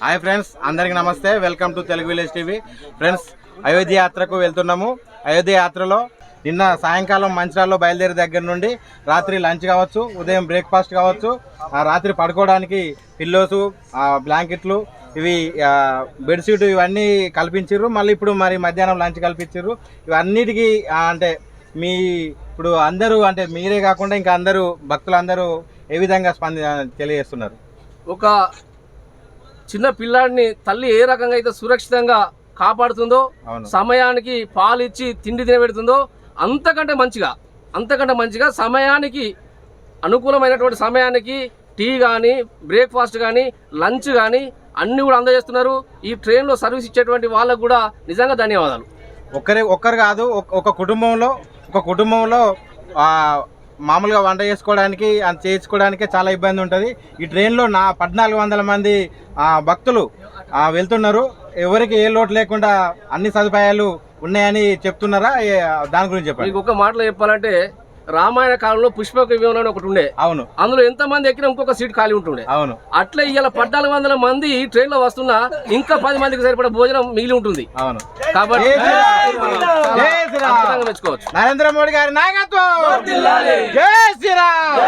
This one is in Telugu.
హాయ్ ఫ్రెండ్స్, అందరికీ నమస్తే. Welcome to Telugu village TV. Friends, Ayodhya యాత్రకు వెళ్తున్నాము. అయోధ్య యాత్రలో నిన్న సాయంకాలం మంచిర్యాలలో బయలుదేరి దగ్గర నుండి రాత్రి లంచ్ కావచ్చు, ఉదయం బ్రేక్ఫాస్ట్ కావచ్చు, రాత్రి పడుకోవడానికి పిల్లోసు, బ్లాంకెట్లు, ఇవి బెడ్షీట్ ఇవన్నీ కల్పించారు. మళ్ళీ ఇప్పుడు మరి మధ్యాహ్నం లంచ్ కల్పించారు. ఇవన్నిటికీ అంటే మీ ఇప్పుడు అందరూ అంటే మీరే కాకుండా ఇంకా అందరూ భక్తులందరూ ఏ విధంగా తెలియజేస్తున్నారు? ఒక చిన్న పిల్లాడిని తల్లి ఏ రకంగా అయితే సురక్షితంగా కాపాడుతుందో, సమయానికి పాలు ఇచ్చి తిండి తినబెడుతుందో అంతకంటే మంచిగా సమయానికి అనుకూలమైనటువంటి సమయానికి టీ కానీ, బ్రేక్ఫాస్ట్ కానీ, లంచ్ కానీ అన్నీ కూడా అందజేస్తున్నారు. ఈ ట్రైన్లో సర్వీస్ ఇచ్చేటువంటి వాళ్ళకు కూడా నిజంగా ధన్యవాదాలు. ఒక్కరు కాదు, ఒక కుటుంబంలో మామూలుగా వంట చేసుకోవడానికి చేయించుకోవడానికి చాలా ఇబ్బంది ఉంటుంది. ఈ ట్రైన్లో 1400 మంది భక్తులు వెళ్తున్నారు. ఎవరికి ఏ లోటు లేకుండా అన్ని సదుపాయాలు ఉన్నాయని చెప్తున్నారా? దాని గురించి చెప్పండి. మీకు ఒక మాటలో చెప్పాలంటే, రామాయణ కాలంలో పుష్పక విమానం అని ఒకటి ఉండే. అవును. అందులో ఎంత మంది ఎక్కినా ఇంకొక సీట్ ఖాళీ ఉంటుండే. అవును. అట్లా ఇవాళ 1400 మంది ఈ ట్రైన్ లో వస్తున్నా ఇంకా 10 మందికి సరిపడా భోజనం మిగిలి ఉంటుంది. అవును. కాబట్టి మెచ్చుకోవచ్చు. నరేంద్ర మోడీ గారి నాయకత్వం. జై శ్రీరామ్.